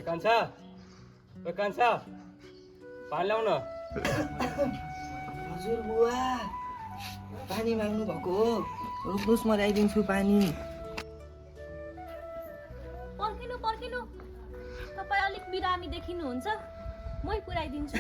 कान्छा पानी ल्याउन। हजुर बुवा पानी माग्नु भएको हो, रोक्नुहोस् म ल्याइदिन्छु पानी। पर्खिनु पर्खिनु, तपाईँ अलिक बिरामी देखिनुहुन्छ, मै पुऱ्याइदिन्छु।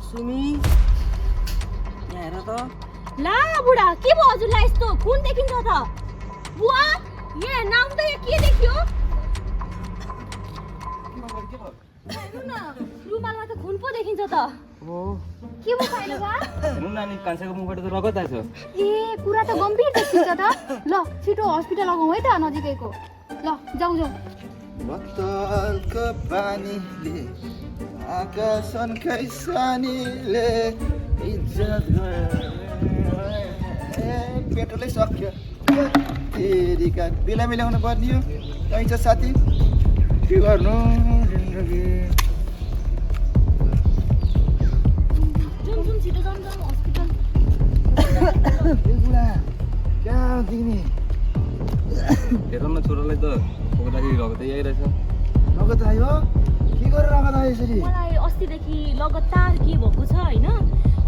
सुमी यहाँ हेर त। ला बुढा, के भयो हजुरलाई यस्तो? खुन देखिन्छ त। बुवा, यहाँ नाम त यहाँ के देखियो? हेर्नु न, रुमालमा त खुन पो देखिन्छ त। के भयो पाइलो बा? हेर्नु नानी, कान्छाको मुखबाट त रगत आएछ। ए कुरा त गम्भीर देखिन्छ त। ल छिटो हस्पिटल लगाउँ है त नजिकैको। ल जाउँ जाउँ। बोतलको पानीले आकाशन खैसानीले इज्जत पेट्रोलै सक्यो। फेरिका बेला मिलाउनु पर्ने हो कहीँ छ साथी, के गर्नु जिन्दगी। जाउँ छिटो जाउँ हस्पिटल। बुढा कहाँ दिने हेर न छोरालाई त बोक्दाखेरि रगतै आइरहेछ। रगत आयो? के गरेर रगत आयो यसरी? मलाई अस्तिदेखि लगातार के भएको छ होइन,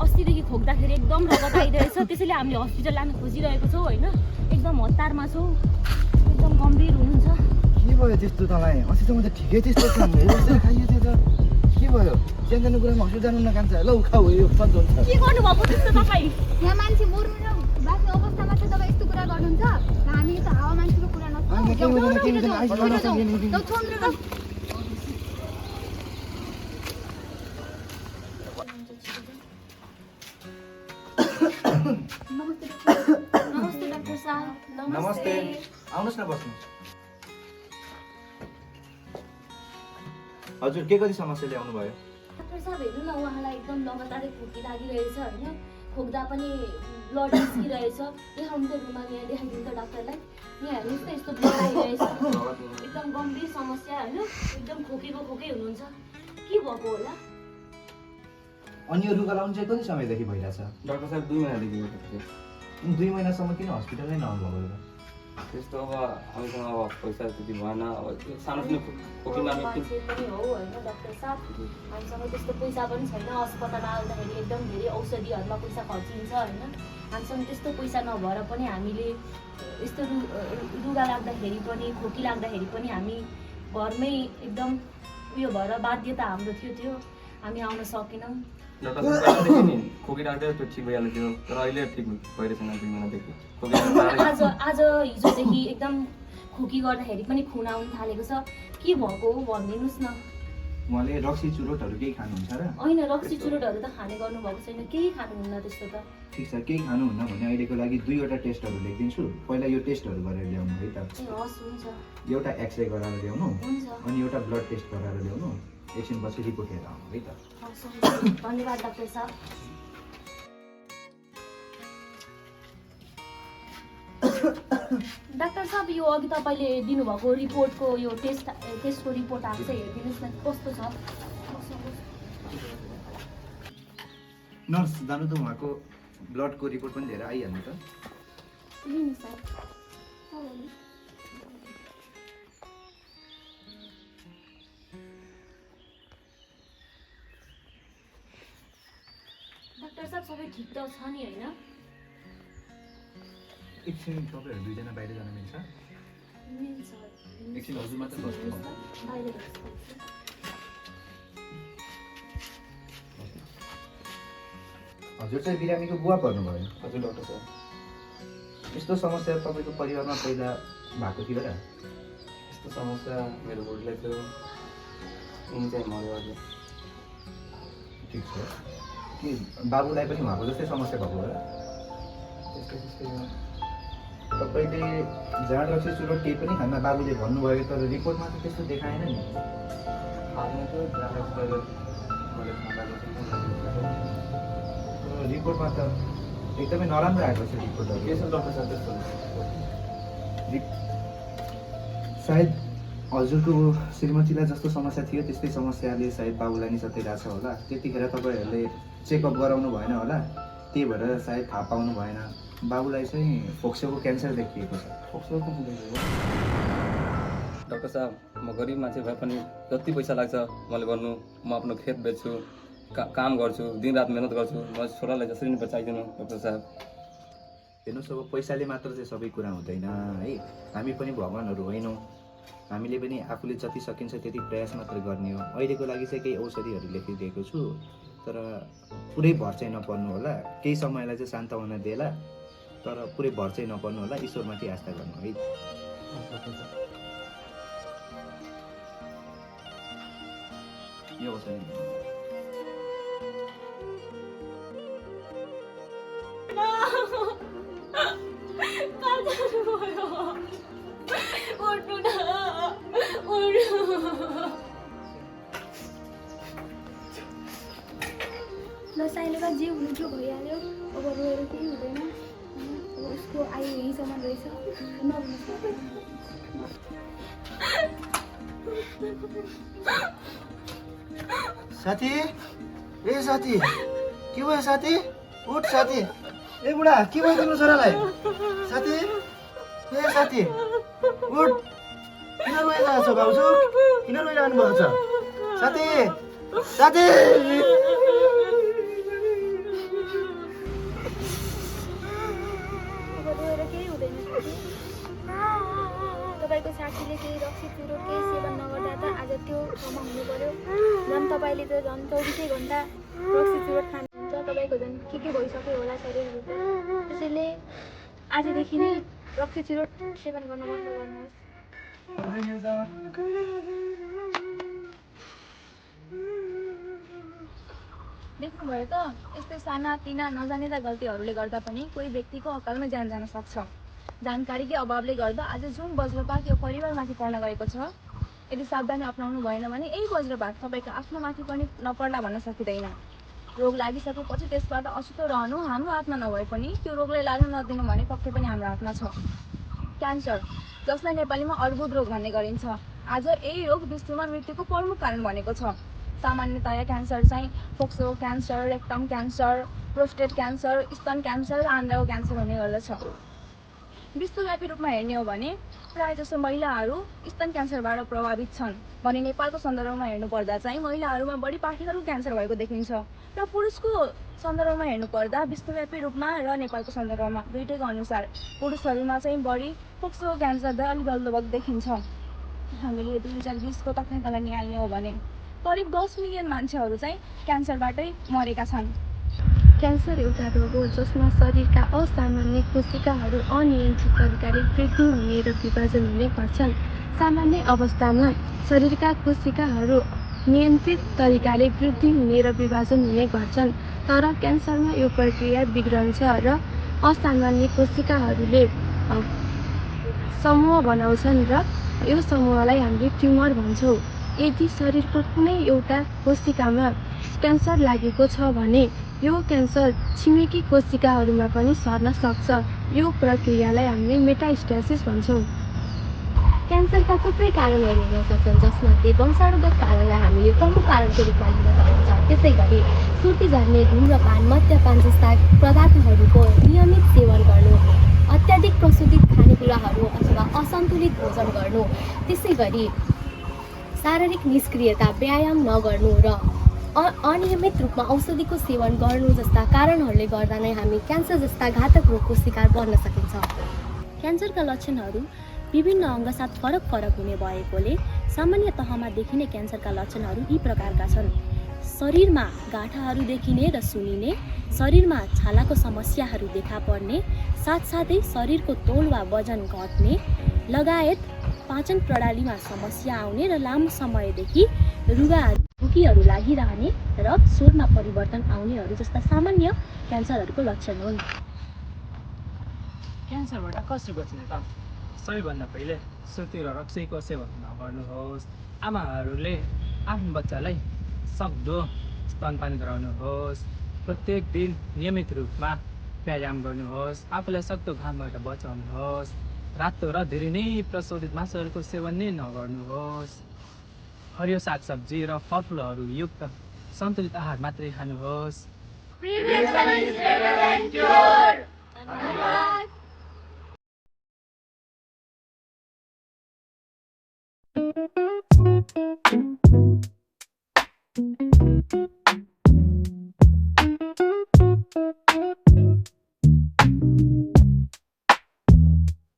अस्तिदेखि खोक्दाखेरि एकदम रगत आइरहेछ, त्यसैले हामीले हस्पिटल लानु खोजिरहेको छौँ होइन। एकदम हतारमा छौँ, एकदम गम्भीर हुनुहुन्छ। के भयो त्यस्तो तपाईँ? अस्तिसम्म त ठिकै त्यस्तो छ, हेरेर खाइयो त्यो त। के भयो? सानो कुरामा हस्पिटल जानु न कान्छ। ल उखाउ यो सन्च हुन्छ। के गर्नुभएको त्यस्तो तपाईँ? यहाँ मान्छे मर्नु र बाँच्ने अवस्थामा चाहिँ तपाईँ यस्तो कुरा गर्नुहुन्छ? हामी त हावा मान्छेको कुरा नमस्ते डाक्टर साहब। नमस्ते, आउनुहोस् न बस्नु। हजुर के कति समस्या ल्याउनु भयो? डाक्टर साहब हेर्नु न, उहाँलाई एकदम लगातारै खोकी लागिरहेछ होइन, खोक्दा पनि ब्लड निस्किरहेछ। देखाउनु त रुमाल, यहाँ देखाइदिनु त डाक्टरलाई। यहाँ हेर्नुहोस् त यस्तो ब्लड आइरहेछ, एकदम गम्भीर समस्या होइन, एकदम खोकेको खोकै हुनुहुन्छ। के भएको होला? अनि यो रुगा लाउनु चाहिँ कति समयदेखि भइरहेछ? डाक्टर साहब 2 महिनादेखि भएको थियो। 2 महिनासम्म किन हस्पिटलै नआउनु भएको? त्यस्तो अब हामीसँग अब पैसा त्यति भएन। अब सानो खोकीमा मान्छे पनि हो होइन डाक्टर साहब, हामीसँग त्यस्तो पैसा पनि छैन। अस्पताल आउँदाखेरि एकदम धेरै औषधिहरूमा पैसा खर्चिन्छ होइन। हामीसँग त्यस्तो पैसा नभएर पनि हामीले यस्तो रुगा लाग्दाखेरि पनि खोकी लाग्दाखेरि पनि हामी घरमै एकदम उयो भएर बाध्यता हाम्रो थियो, त्यो हामी आउन सकेनौँ। डाक्टर साहब पहिलादेखि नि खोकी राख्दै त्यो ठिक भइहाल्यो थियो, तर अहिले ठिक भइरहेछैन 2 महिनादेखि। आज हिजोदेखि एकदम खोकी गर्दाखेरि पनि खुन आउनु थालेको छ। के भएको हो भनिदिनुहोस् न। उहाँले रक्सी चुरोटहरू केही खानुहुन्छ र? होइन, रक्सी चुरोटहरू त खाने गर्नुभएको छैन, केही खानुहुन्न त्यस्तो त। ठिक छ, केही खानुहुन्न भने अहिलेको लागि 2वटा टेस्टहरू लेखिदिन्छु। पहिला यो टेस्टहरू गरेर ल्याउनु है त। ए हस्, हुन्छ एउटा एक्सरे गराएर ल्याउनु, हुन्छ। अनि एउटा ब्लड टेस्ट गराएर ल्याउनु। एकछिनपछि रिपोर्ट हेरेर आउनु है त। हस्, हुन्छ। धन्यवाद डाक्टर साहब। डाक्टर साहब, यो अघि तपाईँले दिनुभएको रिपोर्टको यो टेस्टको रिपोर्ट आएको छ, हेरिदिनुहोस् न कस्तो छ। नर्स जानु त उहाँको ब्लडको रिपोर्ट पनि लिएर आइहाल्नु त। लिनुहोस् सर। डाक्टर साहब सबै ठिक त छ नि होइन? एकछिन तपाईँहरू 2जना बाहिर जान मिल्छ? मिल्छ। एकछिन हजुर मात्र बस्नु। बाहिर बस्छु। हजुर चाहिँ बिरामीको बुवा पर्नुभयो। हजुर डाक्टर साहब, यस्तो समस्या तपाईँको परिवारमा पहिला भएको थियो र? यस्तो समस्या मेरो बुढीलाई थियो, उनी चाहिँ मऱ्यो हजुर। ठिक छ। कि बाबुलाई पनि उहाँको जस्तै समस्या भएको हो र? त्यस्तै तपाईँले जाँड रक्सी चुरोट केही पनि खान्न बाबुले भन्नुभयो, तर रिपोर्टमा त त्यस्तो देखाएन नि। हालमा चाहिँ ग्राफिक्स गरेर मैले थाहा पाएको रिपोर्टमा त एकदमै नराम्रो आएको छ रिपोर्टहरू के छ डक्टर साहब त्यस्तो सायद हजुरको श्रीमतीलाई जस्तो समस्या थियो त्यस्तै समस्याले सायद बाबुलाई नि सताइरहेछ होला। त्यतिखेर तपाईँहरूले चेकअप गराउनु भएन होला, त्यही भएर सायद थाहा पाउनु भएन। बाबुलाई चाहिँ फोक्सोको क्यान्सर देखिएको छ। डक्टर साहब म गरिब मान्छे भए पनि जति पैसा लाग्छ मैले गर्नु, म आफ्नो खेत बेच्छु, काम गर्छु, दिनरात मेहनत गर्छु, म छोरालाई जसरी नि बचाइदिनु डक्टर साहब। हेर्नुहोस् अब पैसाले मात्र चाहिँ सबै कुरा हुँदैन है, हामी पनि भगवान्हरू होइनौँ। हामीले पनि आफूले जति सकिन्छ त्यति प्रयास मात्र गर्ने हो। अहिलेको लागि चाहिँ केही औषधिहरू लेखिदिएको छु, तर पुरै भर चाहिँ नपर्नु होला। केही समयलाई चाहिँ सान्तवना दिएला, तर पुरै भर चाहिँ नपर्नु होला। ईश्वरमाथि आस्था गर्नु है। यो औषधि ल साइलोका जे हुनु थियो भइहाल्यो। अब रोएर केही हुँदैन। अब उसको आयु यहीँसम्म रहेछ। साथी, ए साथी, के भयो साथी? उठ साथी। ए बुढा, के भयो तिम्रो छोरालाई? साथी, ए साथी, उठ। किन रोइरहेको छ भाउजू? किन रोइरहनु भएको छ? साथी, साथी। अब रोएर केही हुँदैन साथी। तपाईँको साथीले केही रक्सी चुरो केही सेवन नगर्दा त आज त्यो ठाउँमा हुनु पर्यो। झन् तपाईँले त झन् 24 घन्टा रक्सी चुरो खानुहुन्छ। तपाईँको झन् के भइसक्यो होला शरीरभित्र। त्यसैले आजदेखि नै रक्सी चुरो सेवन गर्न बन्द गर्नुहोस्। देख्नुभयो त, यस्तै सानातिना नजानेता गल्तीहरूले गर्दा पनि कोही व्यक्तिको अकालमा ज्यान जान सक्छ। जानकारीकै अभावले गर्दा आज जुन वज्रपात यो परिवारमाथि पर्न गएको छ, यदि सावधानी अपनाउनु भएन भने यही वज्रपात तपाईँको आफ्नो माथि पनि नपर्ला भन्न सकिँदैन। रोग लागिसकेपछि त्यसबाट अछुतो रहनु हाम्रो हातमा नभए पनि त्यो रोगलाई लाग्न नदिनु भने पक्कै पनि हाम्रो हातमा छ। क्यान्सर, जसलाई नेपालीमा अर्बुद रोग भन्ने गरिन्छ, आज यही रोग विश्वमा मृत्युको प्रमुख कारण बनेको छ। सामान्यतया क्यान्सर चाहिँ फोक्सो cancer, rectum cancer, prostate cancer, स्तन क्यान्सर र आन्द्राको क्यान्सर हुने गर्दछ। विश्वव्यापी रूपमा हेर्ने हो भने प्रायःजसो महिलाहरू स्तन क्यान्सरबाट प्रभावित छन् भने नेपालको सन्दर्भमा हेर्नुपर्दा चाहिँ महिलाहरूमा बढी पाठेघरको क्यान्सर भएको देखिन्छ र पुरुषको सन्दर्भमा हेर्नुपर्दा विश्वव्यापी रूपमा र नेपालको सन्दर्भमा दुईटैको अनुसार पुरुषहरूमा चाहिँ बढी फोक्सो क्यान्सर दर अलिक लगभग देखिन्छ। हामीले 2020को तथ्याङ्कलाई निहाल्ने हो भने करिब 10 मिलियन मान्छेहरू चाहिँ क्यान्सरबाटै मरेका छन्। क्यान्सर एउटा रोग हो जसमा शरीरका असामान्य कोशिकाहरू अनियन्त्रित तरिकाले वृद्धि हुने र विभाजन हुने गर्छन्। सामान्य अवस्थामा शरीरका कोशिकाहरू नियन्त्रित तरिकाले वृद्धि हुने र विभाजन हुने गर्छन्, तर क्यान्सरमा यो प्रक्रिया बिग्रन्छ र असामान्य कोशिकाहरूले समूह बनाउँछन् र यो समूहलाई हामीले ट्युमर भन्छौँ। यदि शरीरको कुनै एउटा कोशिकामा क्यान्सर लागेको छ भने यो क्यान्सर छिमेकी कोशिकाहरूमा पनि सर्न सक्छ। यो प्रक्रियालाई हामीले मेटास्टेसिस भन्छौँ। क्यान्सरका थुप्रै कारणहरू हुन सक्छन्, जसमध्ये वंशाणुगत कारणलाई हामीले प्रमुख कारणको रूपमा लिन सकिन्छ। त्यसै गरी सुर्ती झार्ने धुम्रपान, मद्यपान जस्ता पदार्थहरूको नियमित सेवन गर्नु, अत्याधिक प्रशोधित खानेकुराहरू अथवा असन्तुलित भोजन गर्नु, त्यसै गरी शारीरिक निष्क्रियता, व्यायाम नगर्नु र अनियमित रूपमा औषधिको सेवन गर्नु जस्ता कारणहरूले गर्दा नै हामी क्यान्सर जस्ता घातक रोगको शिकार बन्न सकिन्छ। क्यान्सरका लक्षणहरू विभिन्न अङ्गसाथ फरक हुने भएकोले सामान्य तहमा देखिने क्यान्सरका लक्षणहरू यी प्रकारका छन्। शरीरमा गाँठाहरू देखिने र सुनिने, शरीरमा छालाको समस्याहरू देखा पर्ने, साथसाथै शरीरको तौल वा वजन घट्ने लगायत पाचन प्रणालीमा समस्या आउने र लामो समयदेखि रुगाहरू लागिरहने र स्वरमा परिवर्तन आउनेहरू जस्ता सामान्य क्यान्सरहरूको लक्षण हुन्। क्यान्सरबाट कसरी बच्ने त? सबैभन्दा पहिले सुर्ती र रक्सीको सेवन नगर्नुहोस्। आमाहरूले आफ्नो बच्चालाई सक्दो स्तनपान गराउनुहोस्। प्रत्येक दिन नियमित रूपमा व्यायाम गर्नुहोस्। आफूलाई सक्दो घामबाट बचाउनुहोस्। रातो र धेरै नै प्रशोधित मासुहरूको सेवन नै नगर्नुहोस्। हरियो सागसब्जी र फलफुलहरू युक्त सन्तुलित आहार मात्रै खानुहोस्। धन्यवाद।